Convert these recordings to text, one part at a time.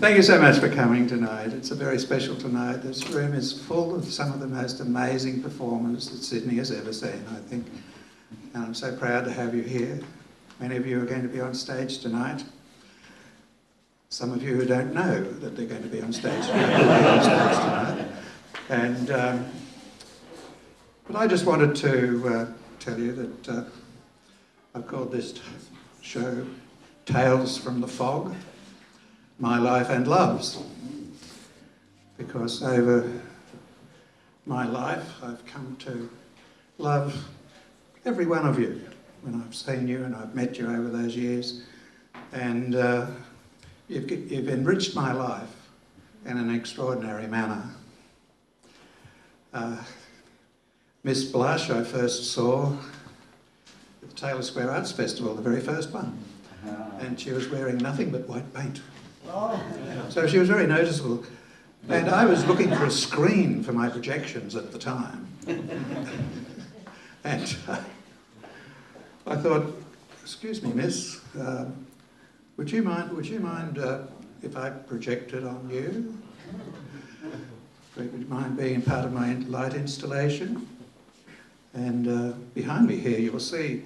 Thank you so much for coming tonight. It's a very special tonight. This room is full of some of the most amazing performers that Sydney has ever seen, I think. And I'm so proud to have you here. Many of you are going to be on stage tonight. Some of you who don't know that they're going to be on stage tonight. And, but I just wanted to tell you that I've called this show Tales from the FOGG, My Life and Loves, because over my life I've come to love every one of you when I've seen you and I've met you over those years, and you've enriched my life in an extraordinary manner. Miss Blush I first saw at the Taylor Square Arts Festival, the very first one, and she was wearing nothing but white paint. So she was very noticeable. And I was looking for a screen for my projections at the time. And I thought, excuse me, miss, would you mind if I projected on you? Would you mind being part of my light installation? And behind me here you'll see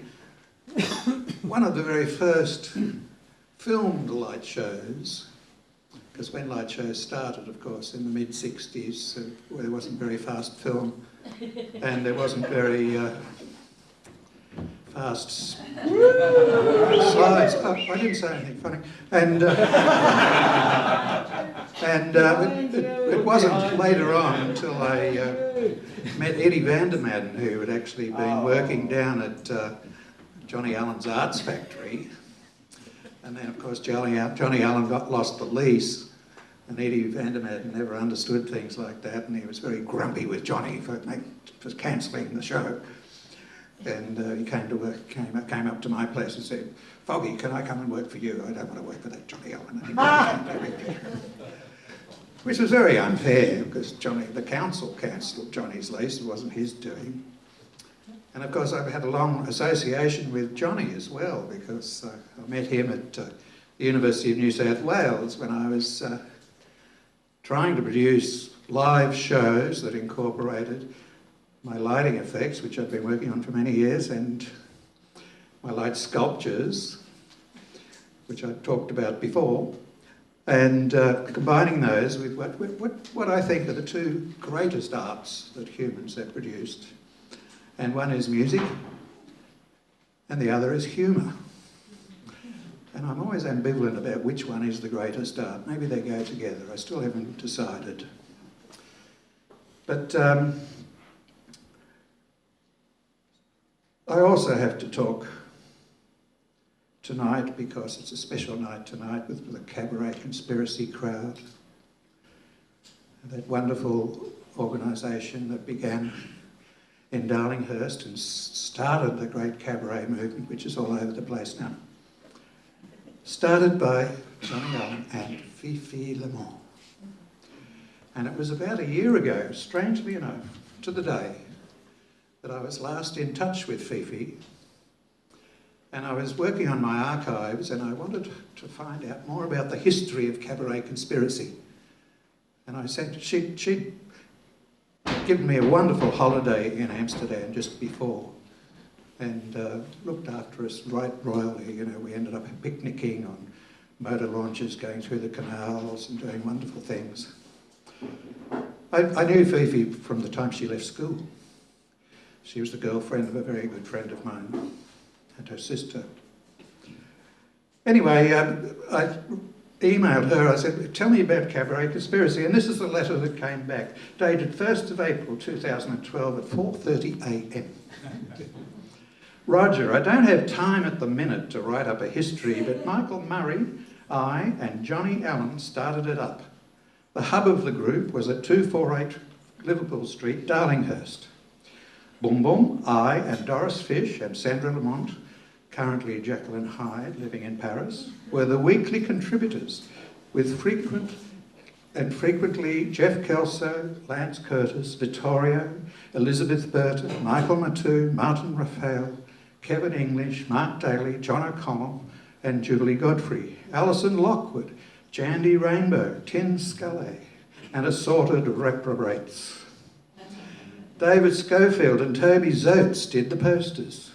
one of the very first filmed light shows, because when light shows started, of course, in the mid-60s, there wasn't very fast film, and there wasn't very fast slides. Oh, I didn't say anything funny. And it wasn't later on until I met Eddie Van der Madden, who had actually been working down at Johnny Allen's Arts Factory. And then, of course, Johnny Allen lost the lease, and Eddie Van der Madden never understood things like that, and he was very grumpy with Johnny for cancelling the show. And he came up to my place and said, "Foggy, can I come and work for you? I don't want to work for that Johnny Allen anymore." Which was very unfair, because the council cancelled Johnny's lease. It wasn't his doing. And of course I've had a long association with Johnny as well, because I met him at the University of New South Wales when I was trying to produce live shows that incorporated my lighting effects, which I've been working on for many years, and my light sculptures, which I've talked about before, and combining those with what I think are the two greatest arts that humans have produced. And one is music, and the other is humour. And I'm always ambivalent about which one is the greatest art. Maybe they go together. I still haven't decided. But I also have to talk tonight, because it's a special night tonight with the Cabaret conspiracy crowd. That wonderful organisation that began in Darlinghurst and started the great cabaret movement, which is all over the place now. Started by Johnny Allen and Fifi Lemon. And it was about a year ago, strangely enough, to the day, that I was last in touch with Fifi. And I was working on my archives, and I wanted to find out more about the history of cabaret conspiracy. And I said she'd given me a wonderful holiday in Amsterdam just before, and looked after us right royally. You know, we ended up picnicking on motor launches, going through the canals and doing wonderful things. I knew Fifi from the time she left school. She was the girlfriend of a very good friend of mine and her sister. Anyway, I emailed her. I said, "Tell me about Cabaret Conspiracy." And this is the letter that came back, dated 1st of April 2012 at 4:30 a.m. "Roger, I don't have time at the minute to write up a history, but Michael Murray, I and Johnny Allen started it up. The hub of the group was at 248 Liverpool Street, Darlinghurst. Boom Boom, I and Doris Fish and Sandra Lamont, currently Jacqueline Hyde, living in Paris, were the weekly contributors, with frequently Jeff Kelso, Lance Curtis, Vittorio, Elizabeth Burton, Michael Matu, Martin Raphael, Kevin English, Mark Daly, John O'Connell and Julie Godfrey, Alison Lockwood, Jandy Rainbow, Tin Scully, and Assorted Reprobates. David Schofield and Toby Zotes did the posters.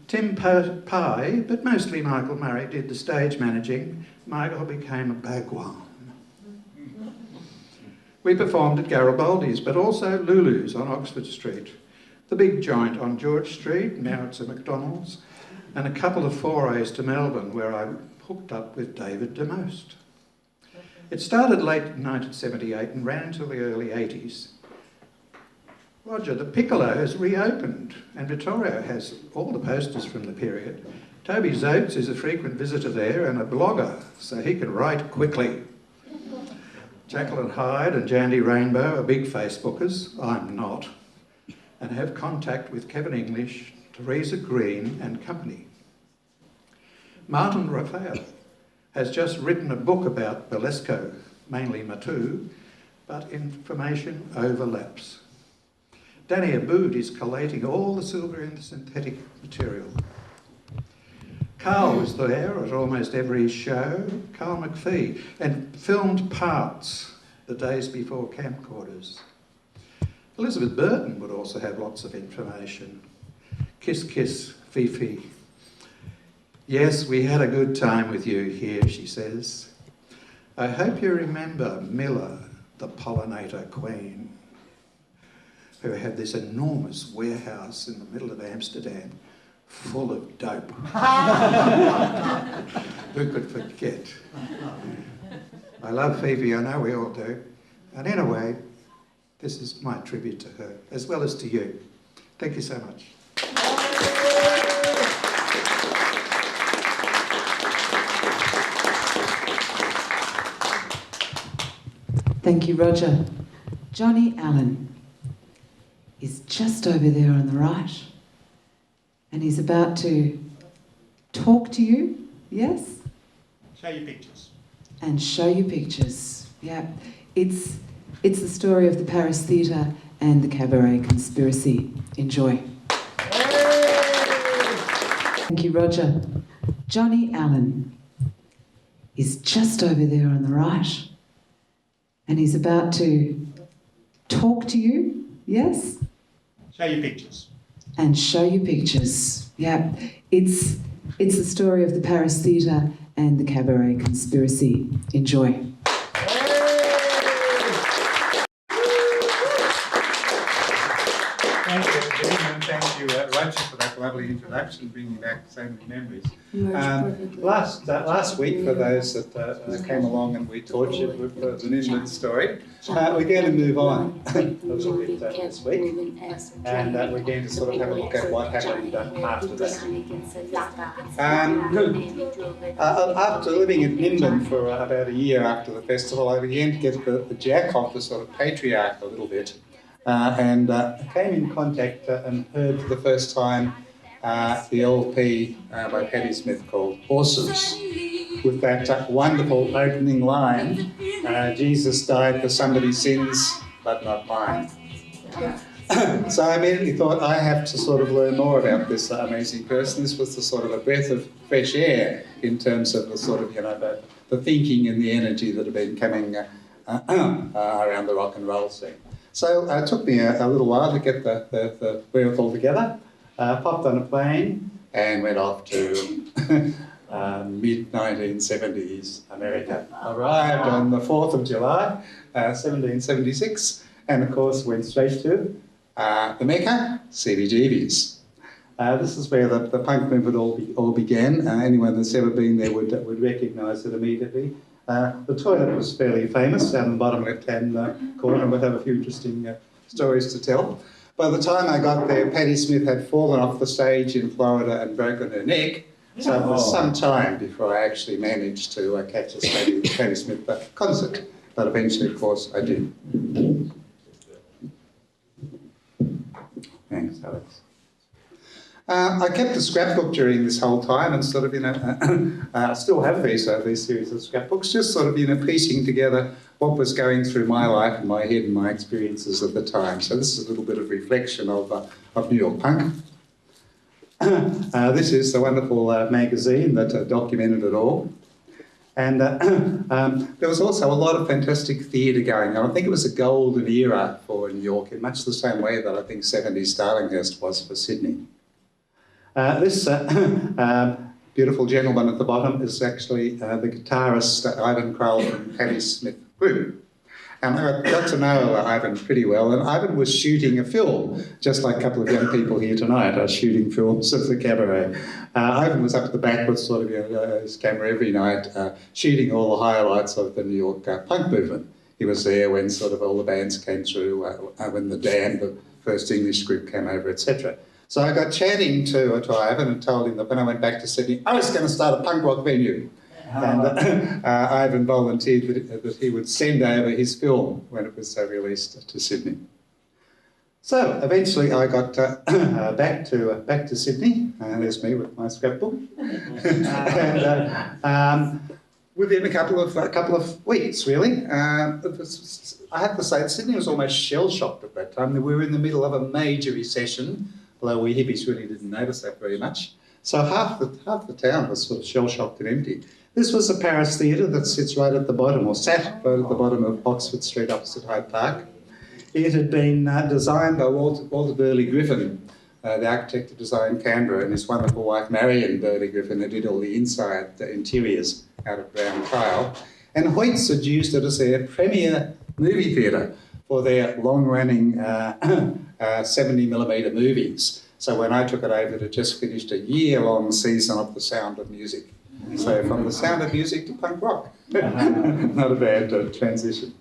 Tim Pye, but mostly Michael Murray, did the stage managing. Michael became a bagwan. We performed at Garibaldi's, but also Lulu's on Oxford Street, the Big Joint on George Street, now it's a McDonald's, and a couple of forays to Melbourne where I hooked up with David DeMost. It started late in 1978 and ran until the early 80s. Roger, the Piccolo has reopened and Vittorio has all the posters from the period. Toby Zotes is a frequent visitor there and a blogger, so he can write quickly. Jacqueline Hyde and Jandy Rainbow are big Facebookers, I'm not, and have contact with Kevin English, Teresa Green and company. Martin Raphael has just written a book about burlesco, mainly Matu, but information overlaps. Danny Aboud is collating all the silver in the synthetic material. Carl was there at almost every show, Carl McPhee, and filmed parts the days before camcorders. Elizabeth Burton would also have lots of information. Kiss, kiss, Fifi. Yes, we had a good time with you here, she says. I hope you remember Miller, the pollinator queen, who had this enormous warehouse in the middle of Amsterdam full of dope. Who could forget? I love Fifi, I know we all do. And in a way, this is my tribute to her, as well as to you. Thank you so much. Thank you, Roger. Johnny Allen is just over there on the right, and he's about to talk to you, yes? Show you pictures. And show you pictures, yeah. It's the story of the Paris Theatre and the Cabaret conspiracy. Enjoy. Thank you, Roger. Johnny Allen is just over there on the right, and he's about to talk to you, yes? Show you pictures. And show you pictures, yeah. It's the story of the Paris Theatre and the Cabaret conspiracy. Enjoy. Thank you, Jim, and thank you, Roger, for that lovely introduction, bringing back so many memories. Last week, for those that came along and we tortured with the Ninja story, we're going to move on a little bit this week, and we're going to sort of have a look at what happened after that. After living in Nimbin for about a year after the festival, I began to get the jack of the sort of patriarch a little bit. And came in contact and heard for the first time the LP by Patti Smith called Horses, with that wonderful opening line, Jesus died for somebody's sins, but not mine. So I immediately thought I have to sort of learn more about this amazing person. This was the sort of a breath of fresh air in terms of the sort of, the thinking and the energy that had been coming around the rock and roll scene. So it took me a little while to get the wherewithal together. Popped on a plane and went off to mid-1970s America. Arrived on the 4th of July, 1776, and of course went straight to the Mecca, CBGB's. This is where the punk movement all began. Anyone that's ever been there would recognise it immediately. The toilet was fairly famous down the bottom left-hand corner. We'll have a few interesting stories to tell. By the time I got there, Patti Smith had fallen off the stage in Florida and broken her neck. So it was some time before I actually managed to catch a Patti Smith concert. But eventually, of course, I did. Thanks, Alex. I kept a scrapbook during this whole time and sort of, I still have these series of scrapbooks, just sort of, piecing together what was going through my life and my head and my experiences at the time. So this is a little bit of reflection of New York punk. This is the wonderful magazine that documented it all. And there was also a lot of fantastic theatre going on. I think it was a golden era for New York in much the same way that I think 70s Darlinghurst was for Sydney. This beautiful gentleman at the bottom is actually the guitarist Ivan Kroll from Patti Smith Group. And I got to know Ivan pretty well, and Ivan was shooting a film, just like a couple of young people here tonight are shooting films of the Cabaret. Ivan was up at the back with sort of his camera every night, shooting all the highlights of the New York punk movement. He was there when sort of all the bands came through, when the Dam, the first English group, came over, etc. So I got chatting to Ivan and told him that when I went back to Sydney, I was going to start a punk rock venue. And Ivan volunteered that he would send over his film when it was released to Sydney. So eventually I got back to Sydney, and there's me with my scrapbook. And within a couple of weeks, really, I have to say Sydney was almost shell-shocked at that time. We were in the middle of a major recession, although we hippies really didn't notice that very much. So half the town was sort of shell-shocked and empty. This was the Paris Theatre that sits right at the bottom, or sat right at the bottom of Oxford Street opposite Hyde Park. It had been designed by Walter Burley Griffin, the architect who designed Canberra, and his wonderful wife Marion Burley Griffin, who did all the inside interiors out of brown tile. And Hoyts had used it as their premier movie theatre for their long-running 70mm movies. So when I took it over, it had just finished a year-long season of The Sound of Music. So from The Sound of Music to punk rock. Not a bad transition.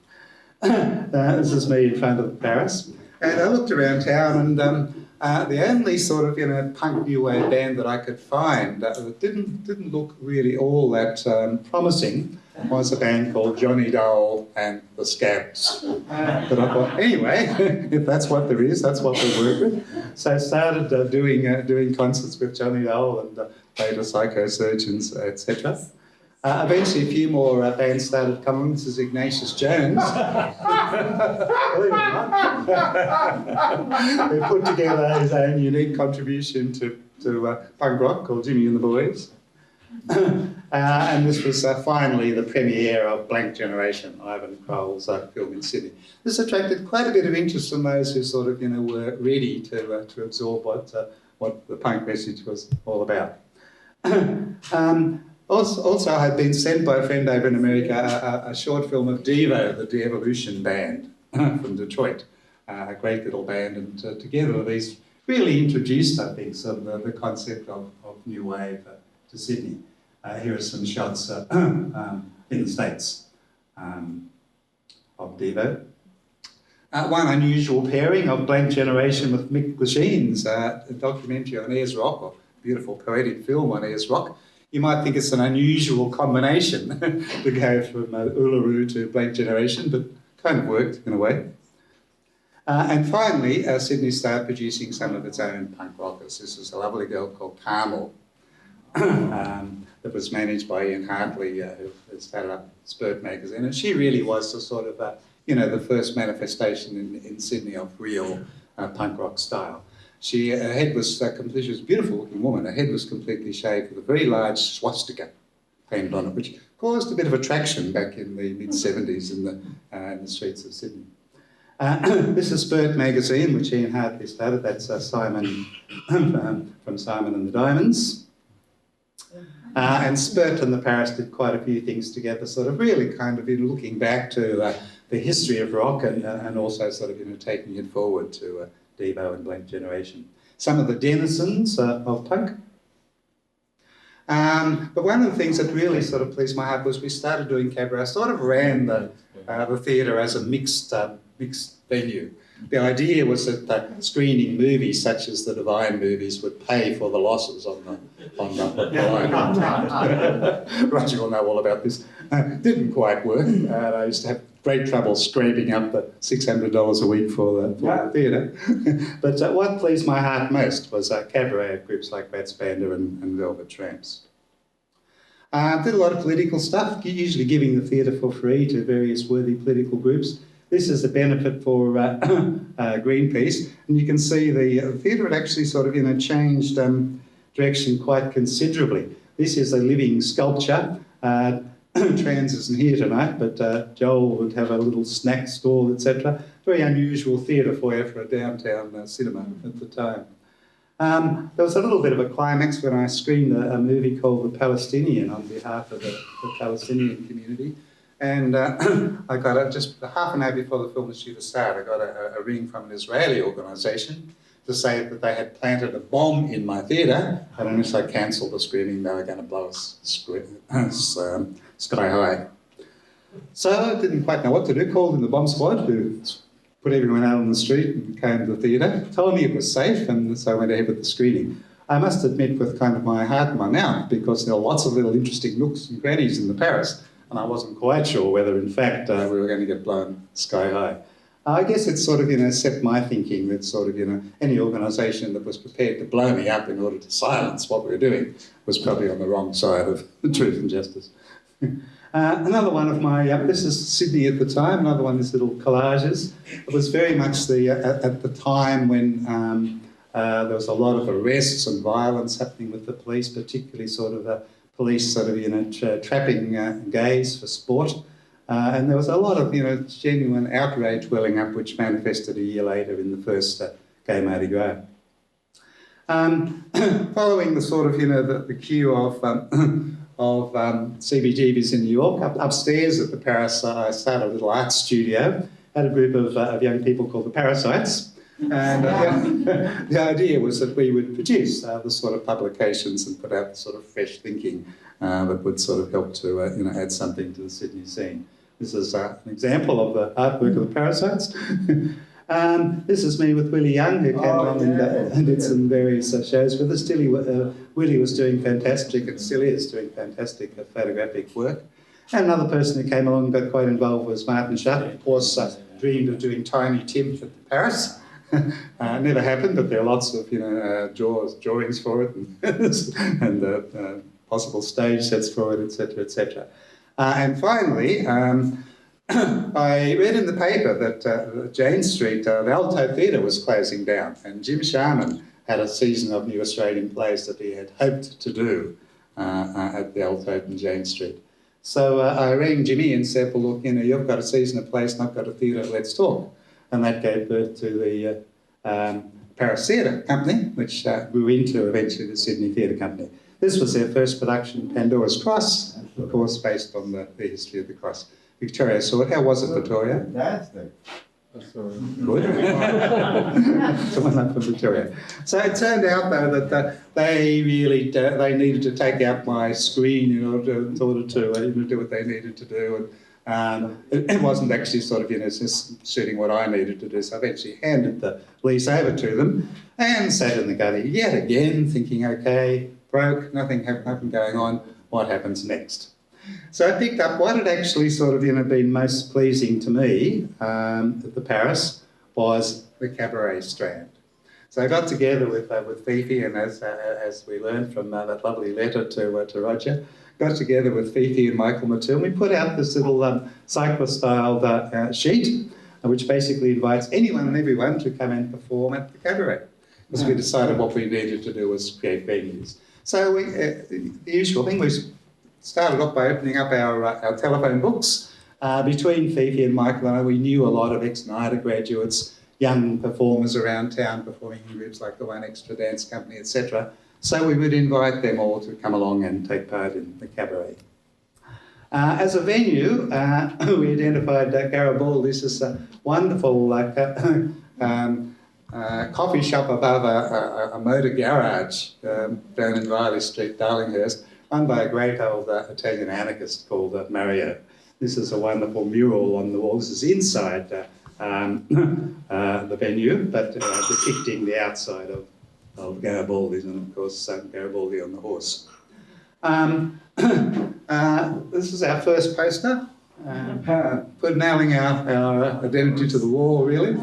This is me in front of Paris. And I looked around town, and the only sort of punk new wave band that I could find that didn't look really all that promising was a band called Johnny Dole and the Scabs. But I thought, anyway, if that's what there is, that's what we work with. So I started doing concerts with Johnny Dole and later Psychosurgeons, etc. Eventually, a few more bands started coming. This is Ignatius Jones. Believe it or not. He put together his own unique contribution to punk rock called Jimmy and the Boys. And this was finally the premiere of Blank Generation, Ivan Kroll's film in Sydney. This attracted quite a bit of interest from those who sort of were ready to absorb what the punk message was all about. Also, I had been sent by a friend over in America a short film of Devo, the De-Evolution band from Detroit, a great little band, and together these really introduced, I think, sort of the concept of new wave to Sydney. Here are some shots in the States of Devo. One unusual pairing of Blank Generation with Mick Lachine's documentary on Ayers Rock, or beautiful poetic film on Ayers Rock. You might think it's an unusual combination to go from Uluru to Blank Generation, but kind of worked in a way. And finally, Sydney started producing some of its own punk rockers. This is a lovely girl called Carmel that was managed by Ian Hartley, who started up Spurt magazine. And she really was the sort of, the first manifestation in Sydney of real punk rock style. Her head was completely, she was a beautiful looking woman. Her head was completely shaved with a very large swastika painted on it, which caused a bit of attraction back in the mid-70s in the streets of Sydney. This is Spurt magazine, which Ian Hartley started. That's Simon from Simon and the Diamonds. And Spurt and the Paris did quite a few things together, sort of really kind of looking back to the history of rock and also sort of taking it forward to Devo and Blank Generation. Some of the denizens of punk. But one of the things that really sort of pleased my heart was we started doing Cabaret. I sort of ran the theatre as a mixed venue. The idea was that screening movies such as the Divine movies would pay for the losses on the line. Roger will know all about this. Didn't quite work. I used to have great trouble scraping up the $600 a week for the theatre. But what pleased my heart most was Cabaret of groups like Rats Banda and Velvet Tramps. Did a lot of political stuff, usually giving the theatre for free to various worthy political groups. This is a benefit for Greenpeace, and you can see the theatre had actually sort of direction quite considerably. This is a living sculpture Trans isn't here tonight, but Joel would have a little snack stall, etc. Very unusual theatre foyer for a downtown cinema at the time. There was a little bit of a climax when I screened a movie called The Palestinian on behalf of the Palestinian community. And I got just half an hour before the film was due to start, I got a ring from an Israeli organisation to say that they had planted a bomb in my theatre, and unless I cancelled the screening, they were going to blow us sky high. So I didn't quite know what to do, called in the bomb squad, who put everyone out on the street and came to the theatre, told me it was safe, and so I went ahead with the screening. I must admit, with kind of my heart in my mouth, because there are lots of little interesting nooks and crannies in the Paris, and I wasn't quite sure whether, in fact, we were going to get blown sky high. I guess it sort of, set my thinking that sort of, any organisation that was prepared to blow me up in order to silence what we were doing was probably on the wrong side of truth and justice. Another one of my, this is Sydney at the time, another one of these little collages. It was very much at the time when there was a lot of arrests and violence happening with the police, particularly sort of police sort of, trapping gays for sport. And there was a lot of, genuine outrage welling up, which manifested a year later in the first Gay Mardi Gras. Following the sort of, the queue of CBGBs in New York, upstairs at the Paris, I started a little art studio, had a group of young people called the Parasites. And the idea was that we would produce the sort of publications and put out the sort of fresh thinking that would sort of help to, add something to the Sydney scene. This is an example of the artwork of the Parasites. This is me with Willie Young, who came along and did some various shows with us. Willie was doing fantastic, and still is doing fantastic photographic work. And another person who came along and got quite involved was Martin Schacht. Of course, dreamed of doing Tiny Tim for Paris. Never happened, but there are lots of drawings for it and possible stage sets for it, etc., etc. And finally, I read in the paper that Jane Street, the Alto Theatre, was closing down, and Jim Sharman had a season of new Australian plays that he had hoped to do at the Alto and Jane Street. So I rang Jimmy and said, well, look, you've got a season of plays and I've got a theatre, let's talk. And that gave birth to the Paris Theatre Company, which grew into eventually the Sydney Theatre Company. This was their first production, Pandora's Cross, of course, based on the history of the cross. Victoria saw it. How was it, Victoria? Fantastic. Good. Someone up from Victoria. So it turned out, though, that they really they needed to take out my screen in order to do what they needed to do. And it wasn't actually sort of, just suiting what I needed to do. So I eventually handed the lease over to them and sat in the gutty yet again, thinking, okay, broke, nothing going on, what happens next? So I picked up what had actually sort of, been most pleasing to me at the Paris was the Cabaret strand. So I got together with Fifi, and as we learned from that lovely letter to Roger, got together with Fifi and Michael Matul, and we put out this little cycler-styled sheet, which basically invites anyone and everyone to come and perform at the Cabaret, because we decided what we needed to do was create venues. So the usual thing, we started off by opening up our telephone books. Between Fifi and Michael and I, we knew a lot of ex-NIDA graduates, young performers around town performing in groups like the One Extra Dance Company, etc. So we would invite them all to come along and take part in the Cabaret. As a venue, we identified Garibaldi as this wonderful coffee shop above a motor garage down in Riley Street, Darlinghurst, run by a great old Italian anarchist called Mario. This is a wonderful mural on the wall. This is inside the venue, but depicting the outside of Garibaldi's, and of course Garibaldi on the horse. This is our first poster, nailing our identity to the wall, really.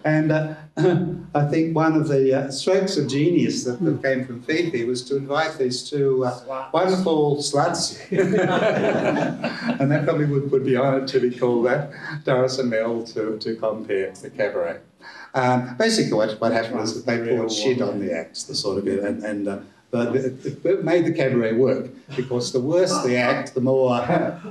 And I think one of the strokes of genius that came from Fifi was to invite these two wonderful sluts, and that probably would be honoured to be called that, Doris and Mel, to compare the Cabaret. Basically what happened was that they poured shit on the acts, the sort of, and but it made the cabaret work, because the worse the act, the more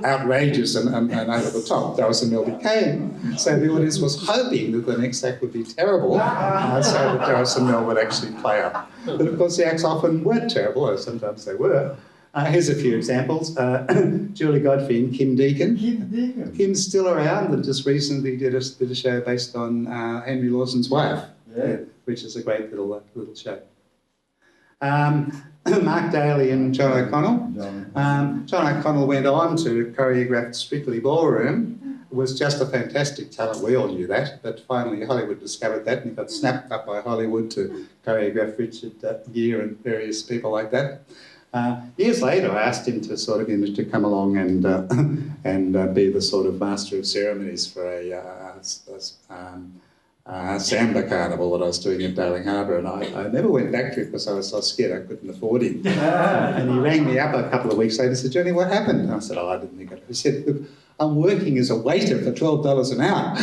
outrageous and over the top Darcy Mill became. So the audience was hoping that the next act would be terrible, so that Darcy Mill would actually play up. But of course the acts often weren't terrible, or sometimes they were. Here's a few examples. Julie Godfrey and Kim Deacon. Kim's still around and just recently did a show based on Henry Lawson's wife, which is a great little show. Mark Daly and John O'Connell. John O'Connell went on to choreograph Strictly Ballroom. Was just a fantastic talent, we all knew that, but finally Hollywood discovered that and he got snapped up by Hollywood to choreograph Richard Gere and various people like that. Years later, I asked him to sort of to come along and be the sort of master of ceremonies for a samba carnival that I was doing at Darling Harbour, and I never went back to it because I was so scared I couldn't afford him. And he rang me up a couple of weeks later and said, "Johnny, what happened?" And I said, "Oh, I didn't think it." He said, "Look, I'm working as a waiter for $12 an hour."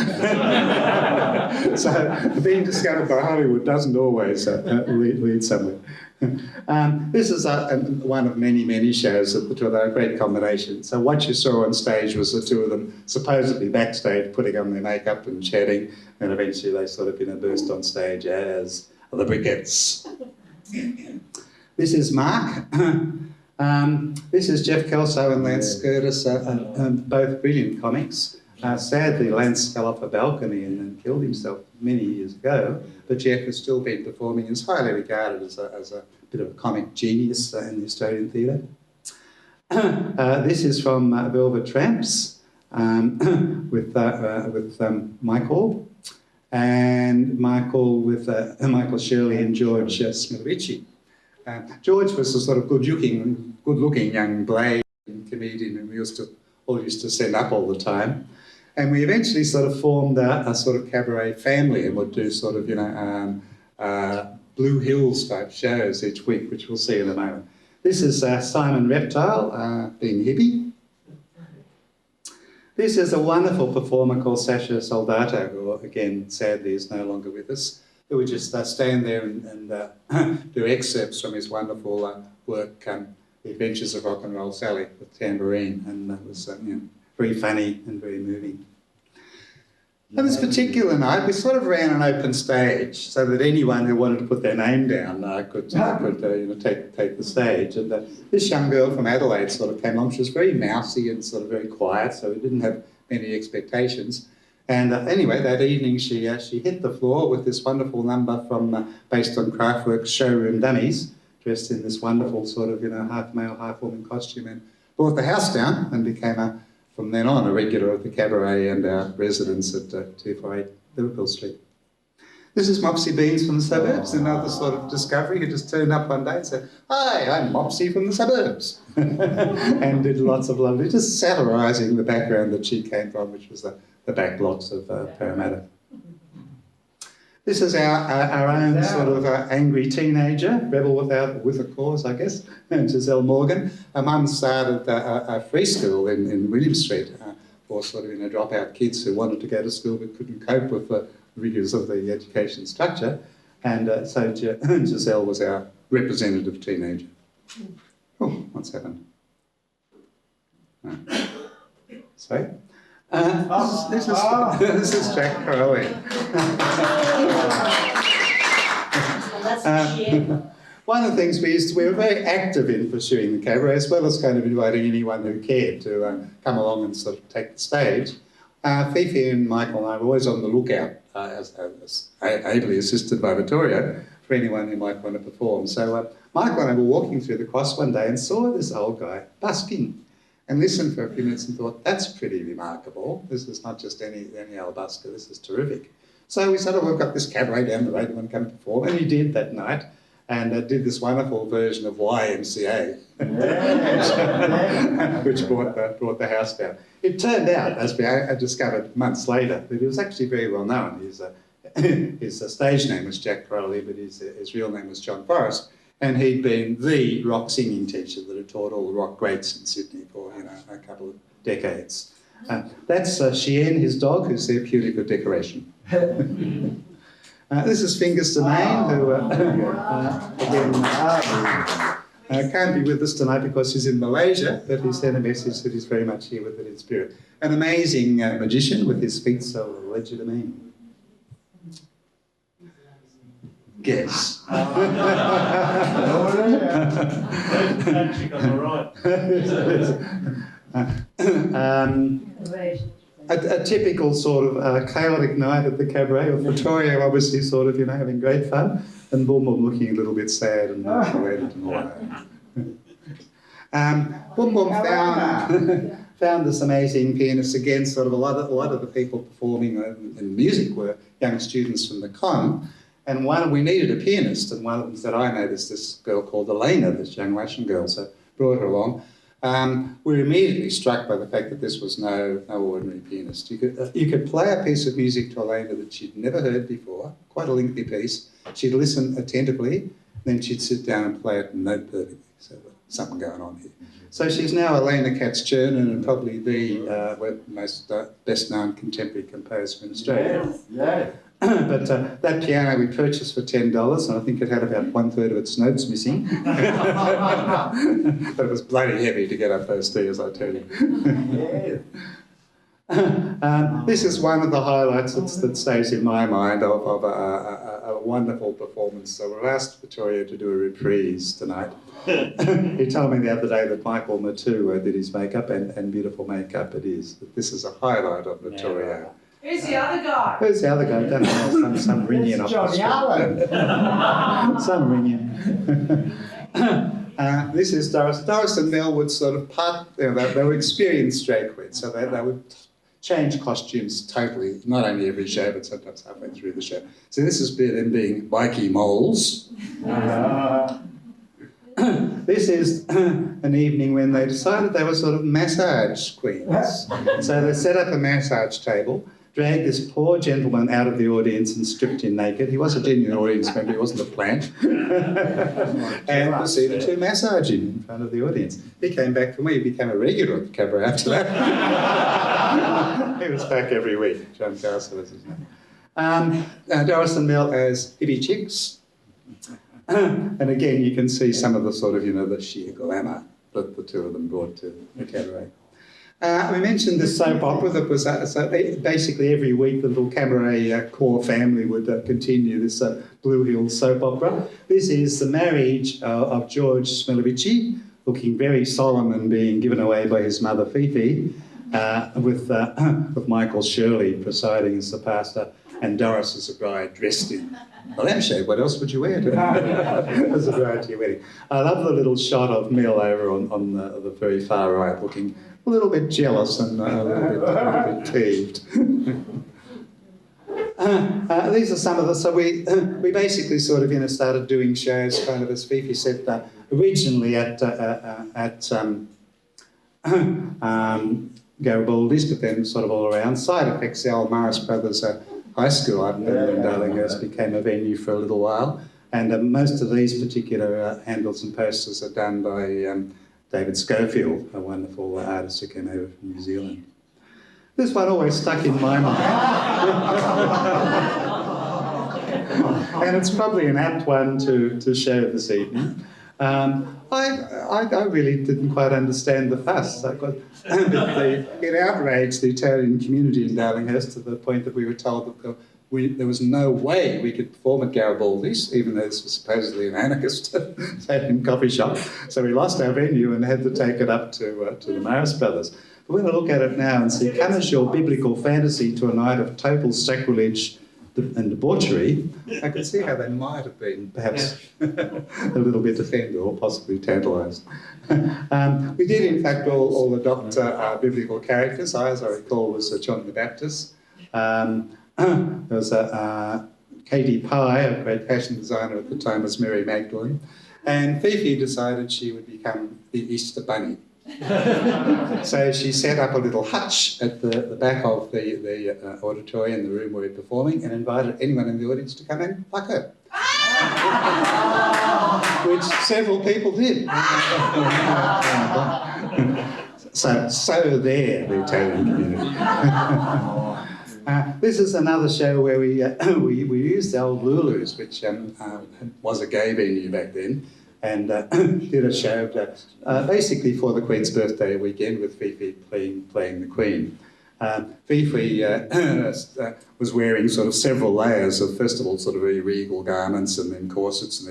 So being discovered by Hollywood doesn't always lead somewhere. This is one of many, many shows that were a great combination. So what you saw on stage was the two of them supposedly backstage putting on their makeup and chatting, and eventually they sort of burst on stage as the Briquettes. This is Mark. This is Jeff Kelso and Lance Curtis, both brilliant comics. Sadly, Lance fell off a balcony and killed himself many years ago, but Jeff has still been performing and is highly regarded as a bit of a comic genius in the Australian theatre. This is from Velvet Tramps with Michael, and Michael with Michael Shirley and George Smilovici. George was a sort of good-looking young blade comedian who we all used to send up all the time. And we eventually sort of formed a sort of cabaret family and would do sort of, Blue Hills type shows each week, which we'll see in a moment. This is Simon Reptile, being hippie. This is a wonderful performer called Sasha Soldato, who again, sadly, is no longer with us, who would just stand there and do excerpts from his wonderful work, The Adventures of Rock and Roll Sally with tambourine, and that was very funny and very moving. On this particular night, we sort of ran an open stage so that anyone who wanted to put their name down could take the stage. And this young girl from Adelaide sort of came along. She was very mousy and sort of very quiet, so we didn't have many expectations. And anyway, that evening she hit the floor with this wonderful number based on Kraftwerk's Showroom Dummies, dressed in this wonderful sort of half male, half woman costume, and brought the house down and became from then on a regular of the cabaret and our residence at 248 Liverpool Street. This is Mopsy Beans from the suburbs, another sort of discovery who just turned up one day and said, "Hi, I'm Mopsy from the suburbs," and did lots of lovely, just satirising the background that she came from, which was the back blocks of Parramatta. This is our own sort of angry teenager, rebel with a cause, I guess, Giselle Morgan. Her mum started a free school in William Street for sort of dropout kids who wanted to go to school but couldn't cope with the rigours of the education structure. And so Giselle was our representative teenager. Oh, what's happened? Sorry? This is Jack Crowley. One of the things we were very active in pursuing the cabaret, as well as kind of inviting anyone who cared to come along and sort of take the stage. Fifi and Michael and I were always on the lookout, as ably assisted by Vittorio, for anyone who might want to perform. So Michael and I were walking through the cross one day and saw this old guy busking, and listened for a few minutes and thought, that's pretty remarkable. This is not just any old busker, this is terrific. So we said, we've got this cabaret down the road, you want to come perform? And he did that night, and did this wonderful version of YMCA, which brought the house down. It turned out, as we discovered months later, that he was actually very well known. His stage name was Jack Crowley, but his real name was John Forrest. And he'd been the rock singing teacher that had taught all the rock greats in Sydney for a couple of decades. That's Cheyenne, his dog, who's therapeutic of decoration. This is Fingers Domain, who again can't be with us tonight because he's in Malaysia, but he sent a message that he's very much here with it in spirit. An amazing magician with his feet so legitimate. Guess. A typical sort of chaotic night at the Cabaret, with Victoria obviously sort of, having great fun, and Boom Boom looking a little bit sad and isolated and all that. Boom Boom found this amazing pianist again. Sort of a lot of the people performing in music were young students from the con, and we needed a pianist, and one of them said, "I know this girl called Elena, this young Russian girl," so brought her along. We were immediately struck by the fact that this was no ordinary pianist. You could play a piece of music to Elena that she'd never heard before, quite a lengthy piece. She'd listen attentively, then she'd sit down and play it note perfectly. So there's something going on here. So she's now Elena Katz-Chernin, and probably the most best-known contemporary composer in Australia. Yes. But that piano we purchased for $10, and I think it had about 1/3 of its notes missing. But it was bloody heavy to get up those stairs, I tell you. This is one of the highlights that stays in my mind of a wonderful performance. So we've asked Victoria to do a reprise tonight. He told me the other day that Michael Matu did his makeup, and beautiful makeup it is. But this is a highlight of Victoria. Who's the other guy? Who's the other guy? I don't know, some Ringian off the Johnny street. Allen. Some Ringian. This is Doris. Doris and Mel would sort of they were experienced drag queens, so they would change costumes totally, not only every show, but sometimes halfway through the show. So this is them being bikey moles. This is an evening when they decided they were sort of massage queens. So they set up a massage table, dragged this poor gentleman out of the audience and stripped him naked. He was a genuine audience member, he wasn't a plant. And proceeded to massage him in front of the audience. He came back for me, he became a regular at the Cabaret after that. He was back every week. John Castle was his name. Doris and Mel as hippie chicks. And again, you can see some of the sort of, the sheer glamour that the two of them brought to the Cabaret. We mentioned the soap opera that was, so basically every week the little Cabaret core family would continue this Blue Hills soap opera. This is the marriage of George Smilovici, looking very solemn and being given away by his mother Fifi, with Michael Shirley presiding as the pastor, and Doris as a bride dressed in a lampshade. What else would you wear as a bride to your wedding? I love the little shot of Mel over on the very far right, looking a little bit jealous and a little bit peeved. These are some of the. So we basically sort of started doing shows, kind of as Fifi said, originally at Garibaldi's, but then sort of all around. Side Effects, the old Morris Brothers High School up in Darlinghurst became a venue for a little while, and most of these particular handles and posters are done by David Schofield, a wonderful artist who came over from New Zealand. This one always stuck in my mind. And it's probably an apt one to show this evening. I really didn't quite understand the fuss. It outraged the Italian community in Darlinghurst to the point that we were told that there was no way we could perform at Garibaldi's, even though this was supposedly an anarchist coffee shop. So we lost our venue and had to take it up to the Morris Brothers. But we're going to look at it now and see, come as your biblical fantasy to a night of total sacrilege and debauchery. I could see how they might have been perhaps a little bit offended or possibly tantalised. We did in fact all adopt biblical characters. As I recall, was John the Baptist. There was Katie Pye, a great fashion designer at the time, was Mary Magdalene. And Fifi decided she would become the Easter Bunny. So she set up a little hutch at the back of the auditorium, the room where we were performing, and invited anyone in the audience to come and pluck her. Which several people did. So there, the Italian community. This is another show where we we used the old Lulu's, which was a gay venue back then, and did a show basically for the Queen's birthday weekend with Fifi playing the Queen. Fifi was wearing sort of several layers of, first of all, sort of very regal garments, and then corsets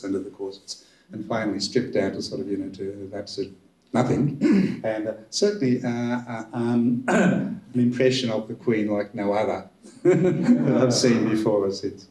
under the corsets, and finally stripped down to sort of, to absolute nothing, and certainly an impression of the Queen like no other that I've seen before or since.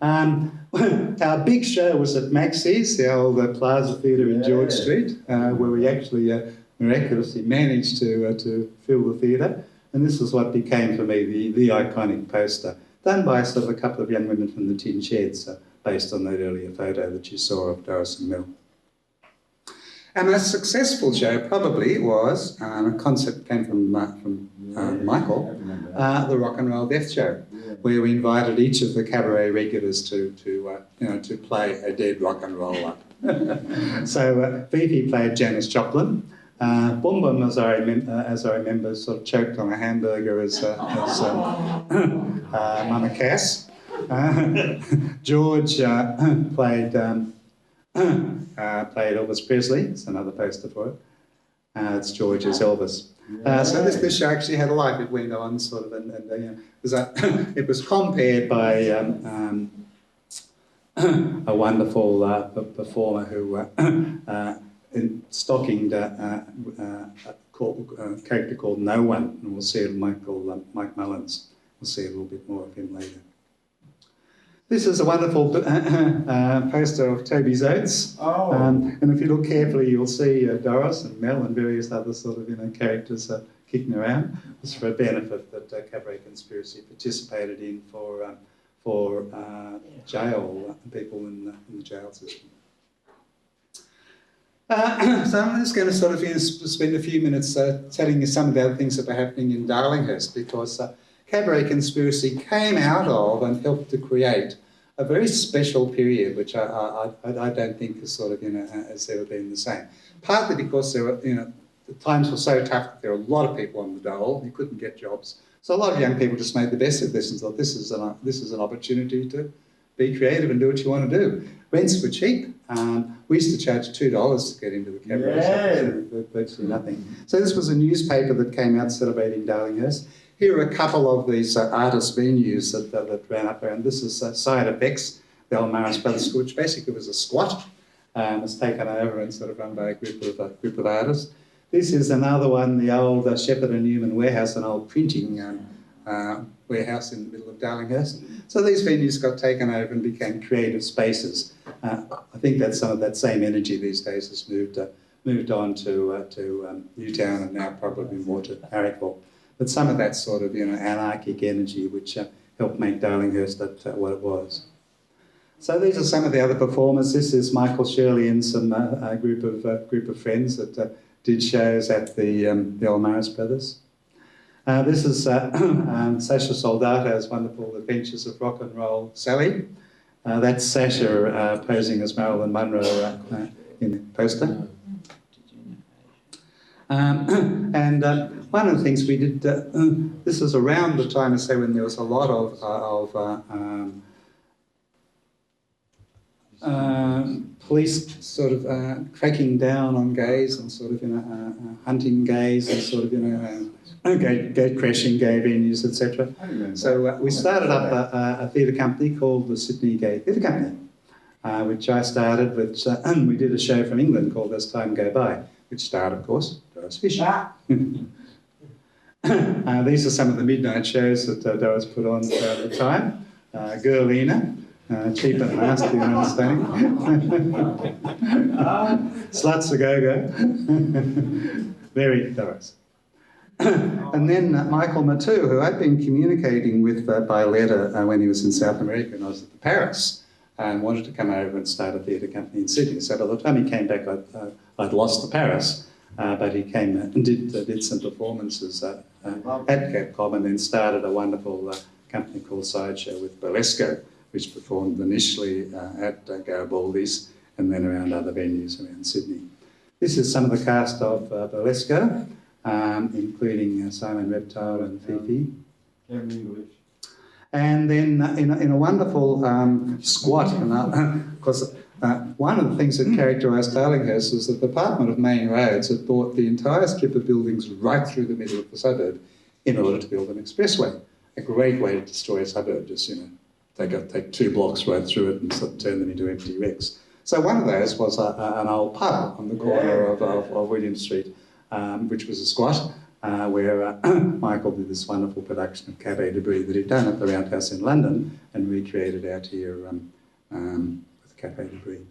Our big show was at Maxie's, the old Plaza Theatre in George Street, where we actually miraculously managed to fill the theatre, and this is what became for me the iconic poster, done by sort of a couple of young women from the Tin Sheds, based on that earlier photo that you saw of Doris and Mel. And a successful show probably was a concept came from Michael, the Rock and Roll Death Show, where we invited each of the cabaret regulars to play a dead rock and roller. So Fifi played Janis Joplin. Boom Boom, as I remember, sort of choked on a hamburger as Mama Cass. George played Elvis Presley. It's another poster for it. It's George as Elvis. So this show actually had a life. It went on sort of, it was compared by a wonderful performer who stockinged a character called No One, and we'll see it, Mike Mullins. We'll see a little bit more of him later. This is a wonderful poster of Toby's Oats, and if you look carefully, you'll see Doris and Mel and various other sort of characters kicking around. It's for a benefit that Cabaret Conspiracy participated in for jail people in the jail system. So I'm just going to sort of spend a few minutes telling you some of the other things that were happening in Darlinghurst, because Cabaret Conspiracy came out of and helped to create a very special period, which I don't think has sort of has ever been the same. Partly because there were the times were so tough that there were a lot of people on the dole. You couldn't get jobs, so a lot of young people just made the best of this and thought this is an opportunity to be creative and do what you want to do. Rents were cheap. We used to charge $2 to get into the cabaret, so virtually nothing. So this was a newspaper that came out celebrating Darlinghurst. Here are a couple of these artist venues that ran up around. This is Side Effects, the old Maris Brothers School, which basically was a squat. It's taken over and sort of run by a group of artists. This is another one, the old Shepherd and Newman warehouse, an old printing warehouse in the middle of Darlinghurst. So these venues got taken over and became creative spaces. I think that some of that same energy these days has moved on to Newtown and now probably more to Marrickville. But some of that sort of anarchic energy which helped make Darlinghurst what it was. So these are some of the other performers. This is Michael Shirley and some group of friends that did shows at the old Maris Brothers. This is Sasha Soldato's wonderful Adventures of Rock and Roll Sally. That's Sasha posing as Marilyn Monroe in the poster. And one of the things we did, this was around the time, I say, when there was a lot of police sort of cracking down on gays and sort of hunting gays and sort of gate crashing gay venues, etc. So we started up a theatre company called the Sydney Gay Theatre Company, which I started with, and we did a show from England called As Time Go By, which starred, of course, Doris Fisher. These are some of the midnight shows that Doris put on at the time. Girlina, cheap and nasty, you understand? Sluts a go-go. Very Doris. And then Michael Matu, who I'd been communicating with by letter when he was in South America and I was at Paris, and wanted to come over and start a theatre company in Sydney. So by the time he came back, I'd lost to Paris, but he came and did some performances at Cape Cod, and then started a wonderful company called Sideshow with Burlesco, which performed initially at Garibaldi's and then around other venues around Sydney. This is some of the cast of Burlesco, including Simon Reptile and Fifi. And then in a wonderful squat, because one of the things that characterised Darlinghurst was that the Department of Main Roads had bought the entire strip of buildings right through the middle of the suburb in order to build an expressway. A great way to destroy a suburb, just, take 2 blocks right through it and sort of turn them into empty wrecks. So one of those was an old pub on the corner of William Street, which was a squat, where Michael did this wonderful production of Cabaret Debris that he'd done at the Roundhouse in London and recreated out here with Cabaret Debris.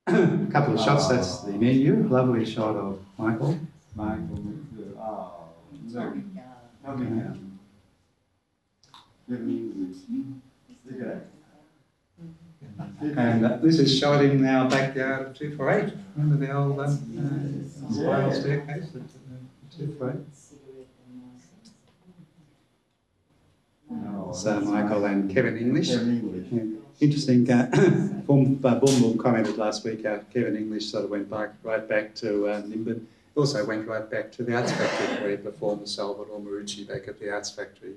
A couple of shots, that's the menu. Lovely shot of Michael. And this is shot in our backyard of 248. Remember the old spiral staircase at 248? So Michael and Kevin English. Yeah. Interesting. Boom Boom commented last week Kevin English sort of went right back to Nimbin. Also went right back to the Arts Factory where he performed with Salvador Marucci back at the Arts Factory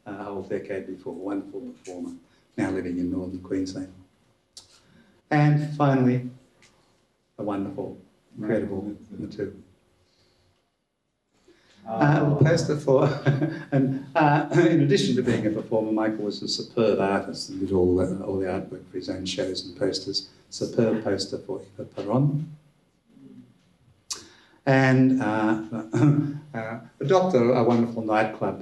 a whole decade before. Wonderful performer, now living in northern Queensland. And finally, a wonderful, incredible Matu. Poster for, and in addition to being a performer, Michael was a superb artist and did all the artwork for his own shows and posters. Superb poster for Eva Peron. And adopted a wonderful nightclub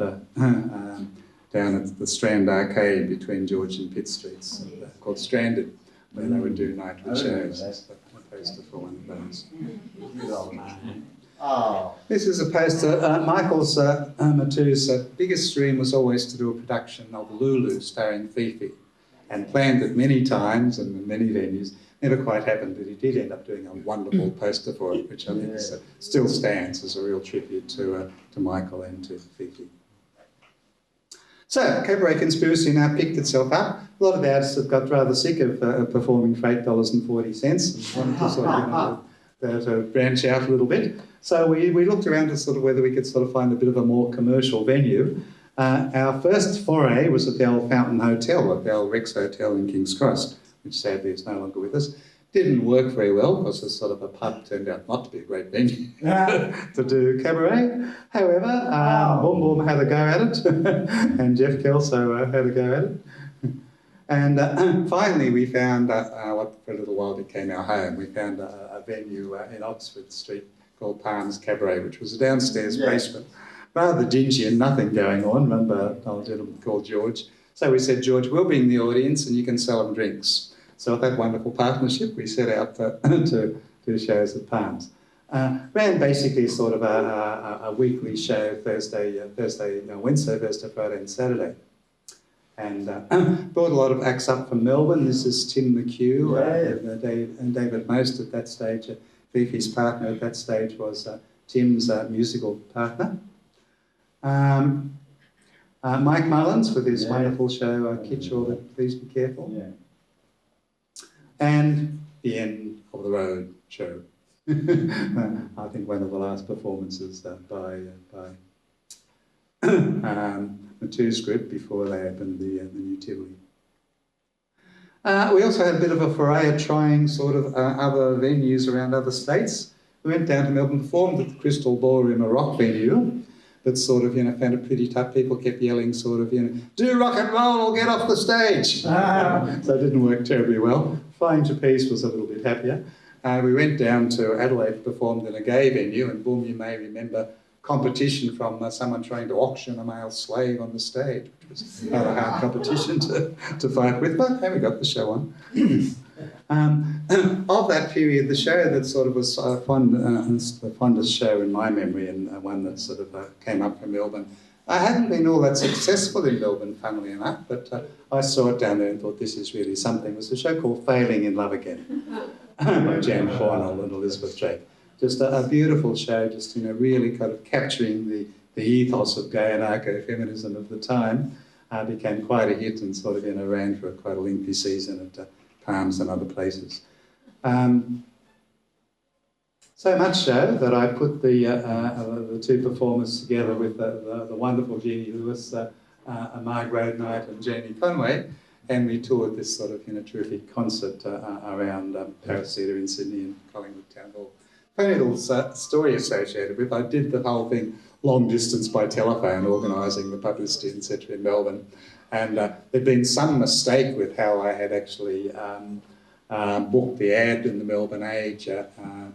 down at the Strand Arcade between George and Pitt Streets, called Stranded, where they would do nightly shows. A poster for one of those. This is a poster. Michael's Matu's biggest dream was always to do a production of Lulu starring Fifi, and planned it many times and in many venues. Never quite happened, but he did end up doing a wonderful poster for it, which I think still stands as a real tribute to Michael and to Fifi. So, Cabaret Conspiracy now picked itself up. A lot of the artists have got rather sick of performing for $8.40 and wanted to sort of, to branch out a little bit. So we looked around to sort of whether we could sort of find a bit of a more commercial venue. Our first foray was at the old Fountain Hotel, at the old Rex Hotel in King's Cross, which sadly is no longer with us. Didn't work very well because this sort of a pub turned out not to be a great venue to do cabaret. However, Boom Boom had a go at it, and Jeff Kelso had a go at it. And finally we found what for a little while became our home. We found a venue in Oxford Street called Palms Cabaret, which was a downstairs basement. Rather dingy and nothing going on, run by an old gentleman called George. So we said, George, we'll bring the audience and you can sell them drinks. So with that wonderful partnership, we set out to do shows at Palms. Ran basically sort of a weekly show, Wednesday, Thursday, Friday and Saturday. And brought a lot of acts up from Melbourne. This is Tim McHugh and David Most at that stage. Fifi's partner at that stage was Tim's musical partner. Mike Mullins with his wonderful show, Kitch or Please Be Careful. Yeah. And the End of the Road show. I think one of the last performances by Matu's group before they opened the new Tivoli. We also had a bit of a foray at trying sort of other venues around other states. We went down to Melbourne, performed at the Crystal Ballroom, a rock venue, but sort of, found it pretty tough. People kept yelling sort of, do rock and roll or get off the stage. So it didn't work terribly well. Flying Trapeze was a little bit happier. We went down to Adelaide, performed in a gay venue, and boom, you may remember competition from someone trying to auction a male slave on the stage, which was not a hard competition to fight with, but hey, we got the show on. Of that period, the show that sort of was the fondest show in my memory, and one that sort of came up from Melbourne. I hadn't been all that successful in Melbourne, funnily enough, but I saw it down there and thought this is really something. It was a show called Failing in Love Again by Jan Fornell and Elizabeth Drake. Just a beautiful show, just really kind of capturing the ethos of gay anarcho-feminism of the time. Became quite a hit and sort of ran for quite a lengthy season at Palms and other places. So much so that I put the two performers together with the wonderful Jeannie Lewis Mark Roadnight and Jamie Conway, and we toured this sort of terrific concert around Paris Theatre in Sydney and Collingwood Town Hall. Funny little story associated with, I did the whole thing long distance by telephone, organising the publicity, etc. in Melbourne, and there'd been some mistake with how I had actually booked the ad in the Melbourne Age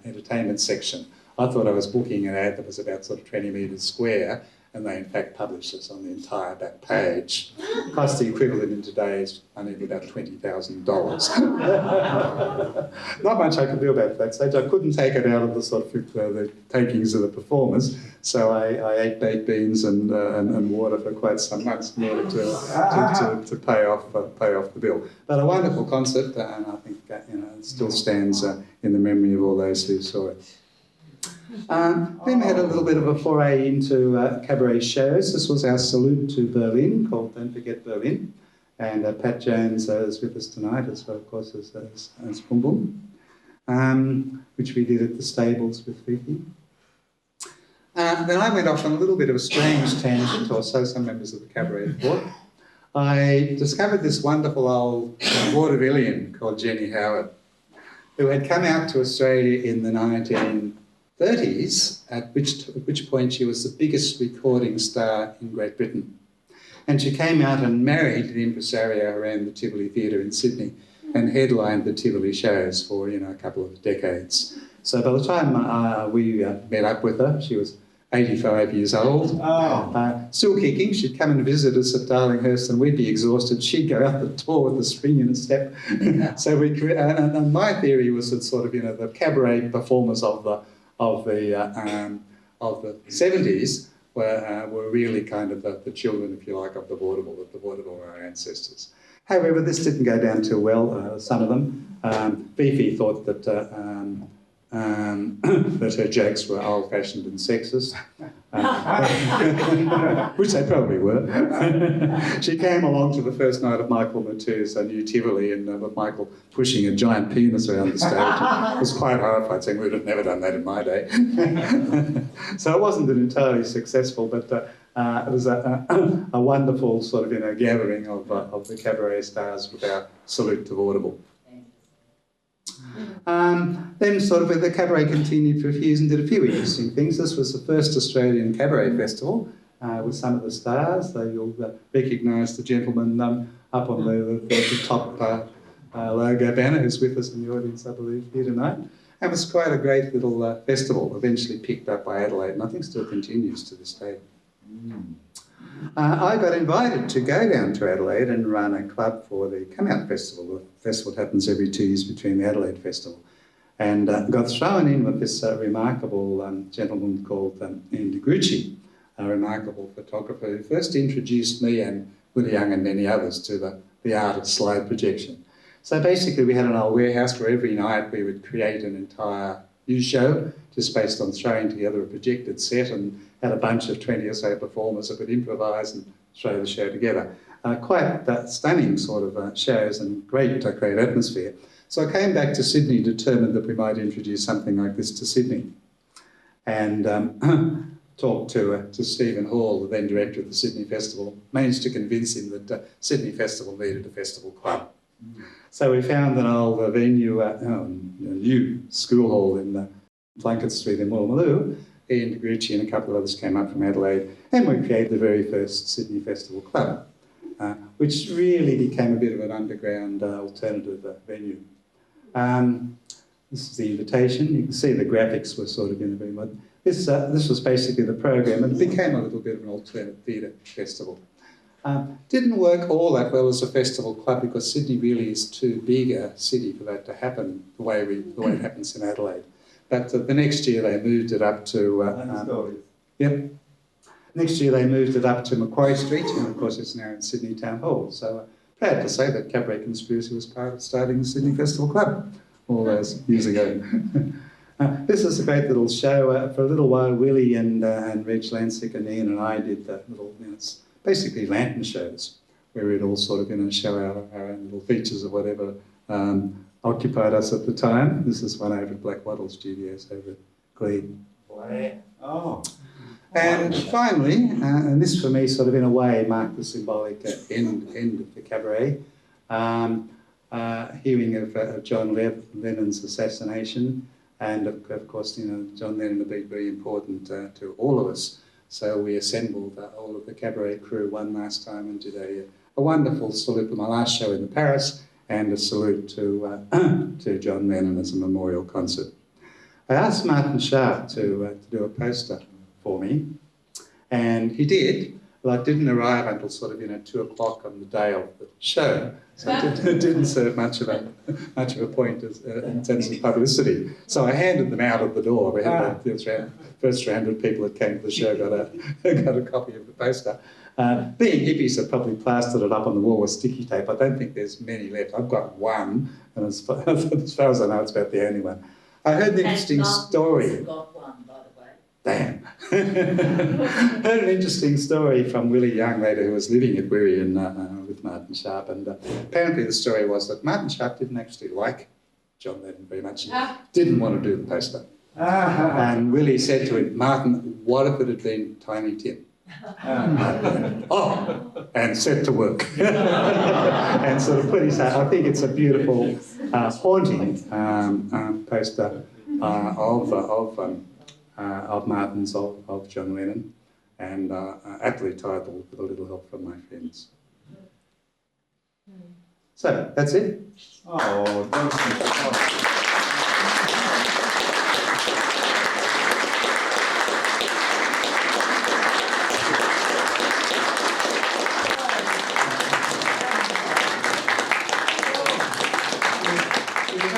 entertainment section. I thought I was booking an ad that was about sort of 20 metres square, and they in fact published this on the entire back page. Cost the equivalent in today's money of about $20,000. Not much I could do about that stage. I couldn't take it out of the sort of the takings of the performers, so I ate baked beans and water for quite some months in order to pay off the bill. But a wonderful concert, and I think it still stands in the memory of all those who saw it. Then we had a little bit of a foray into cabaret shows. This was our salute to Berlin, called Don't Forget Berlin. And Pat Jones is with us tonight, as well, of course, as Boom Boom, which we did at the stables with Fifi. Then I went off on a little bit of a strange tangent, or so some members of the cabaret thought. I discovered this wonderful old vaudevillian called Jenny Howard, who had come out to Australia in the 1930s, at which point she was the biggest recording star in Great Britain. And she came out and married the impresario around the Tivoli Theatre in Sydney and headlined the Tivoli shows for a couple of decades. So by the time we met up with her, she was 85 years old, still kicking. She'd come and visit us at Darlinghurst and we'd be exhausted. She'd go out the door with a spring in a step. So and my theory was that sort of the cabaret performers of the 70s were really kind of the children, if you like, of the vaudeville, that the vaudeville were our ancestors. However, this didn't go down too well, some of them. Fifi thought that that her jokes were old-fashioned and sexist, which they probably were. She came along to the first night of Michael Matou's New Tivoli, and with Michael pushing a giant penis around the stage. It was quite horrified, saying we'd have never done that in my day. So it wasn't entirely successful, but it was a wonderful sort of gathering of the cabaret stars with our salute to vaudeville. Then sort of the cabaret continued for a few years and did a few interesting things. This was the first Australian cabaret festival with some of the stars. You'll recognise the gentleman up on the top logo banner who's with us in the audience, I believe, here tonight. And it was quite a great little festival, eventually picked up by Adelaide, and I think still continues to this day. I got invited to go down to Adelaide and run a club for the Come Out Festival. The festival happens every 2 years between the Adelaide Festival. And got thrown in with this remarkable gentleman called Andy Grucci, a remarkable photographer who first introduced me and Willie Young and many others to the art of slide projection. So basically we had an old warehouse where every night we would create an entire news show just based on throwing together a projected set, and had a bunch of 20 or so performers that would improvise and throw the show together. Quite stunning sort of shows and great atmosphere. So I came back to Sydney determined that we might introduce something like this to Sydney, and talked to Stephen Hall, the then director of the Sydney Festival, managed to convince him that Sydney Festival needed a festival club. So we found an old venue, a new school hall in Plunkett Street in Woolloomooloo. Ian Grucci and a couple of others came up from Adelaide, and we created the very first Sydney Festival Club, which really became a bit of an underground alternative venue. This is the invitation. You can see the graphics were sort of very modern. This was basically the program, and it became a little bit of an alternate theatre festival. Didn't work all that well as a festival club because Sydney really is too big a city for that to happen the way it happens in Adelaide. But the next year they moved it up to... Next year they moved it up to Macquarie Street, and of course it's now in Sydney Town Hall. So proud to say that Cabaret Conspiracy was part of starting the Sydney Festival Club all those years ago. This is a great little show. For a little while, Willie and Reg Lancic and Ian and I did the little, it's basically lantern shows, where we'd all sort of show our own little features of whatever occupied us at the time. This is one over at Black Wattle Studios over at Glebe. Oh. And finally, and this for me sort of in a way marked the symbolic end of the cabaret, hearing of John Lennon's assassination, and of course, you know, John Lennon had been very important to all of us. So we assembled all of the cabaret crew one last time and did a wonderful salute for my last show in Paris, and a salute to John Lennon as a memorial concert. I asked Martin Sharp to do a poster for me, and he did. Well, it didn't arrive until sort of, you know, 2 o'clock on the day of the show, so it didn't serve much of a point in terms of publicity. So I handed them out of the door. We had the first 300 people that came to the show got a copy of the poster. Being hippies have probably plastered it up on the wall with sticky tape. I don't think there's many left. I've got one, and as far as I know, it's about the only one. I heard an interesting story. Got one, by the way. Damn. Heard an interesting story from Willie Young later, who was living at Wirrie with Martin Sharp, and apparently the story was that Martin Sharp didn't actually like John Lennon very much. He didn't want to do the poster. And Willie said to him, "Martin, what if it had been Tiny Tim?" And set to work and sort of put his hand. I think it's a beautiful, haunting poster of Martin's, of John Lennon, and aptly titled "With a Little Help from My Friends." So that's it. Oh, that's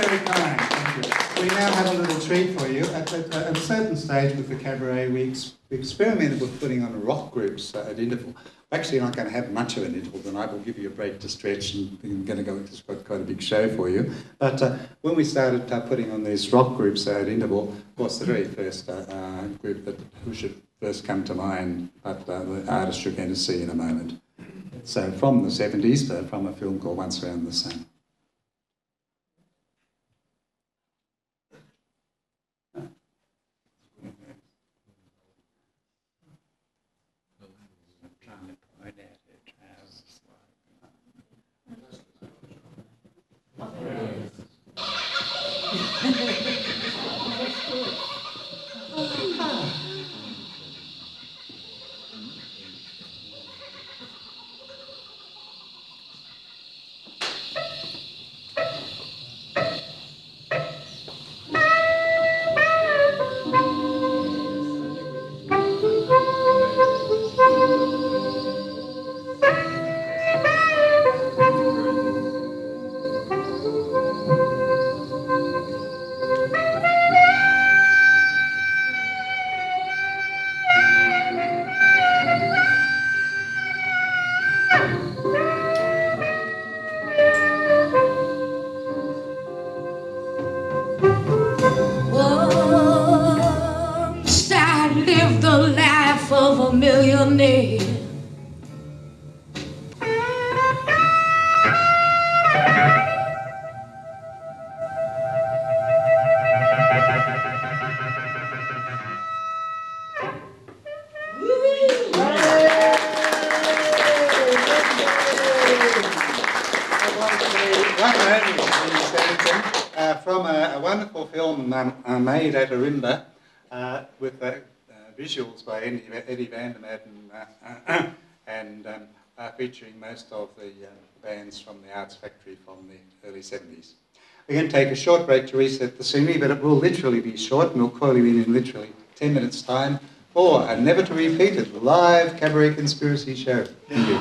Very kind, thank you. We now have a little treat for you. At a certain stage with the cabaret, we experimented with putting on rock groups at interval. We're actually not going to have much of an interval tonight. We'll give you a break to stretch, and we're going to go into quite a big show for you. But when we started putting on these rock groups at interval, of course, the very first group who should first come to mind, but the artist you're going to see in a moment. So from the 70s, from a film called Once Around the Sun. Once I lived the life of a millionaire. From a wonderful film made at Arimba with visuals by Eddie Vandermaden and featuring most of the bands from the Arts Factory from the early 70s. We're going to take a short break to reset the scenery, but it will literally be short, and we'll call you in literally 10 minutes' time for a never to repeat it live cabaret conspiracy show. Thank you.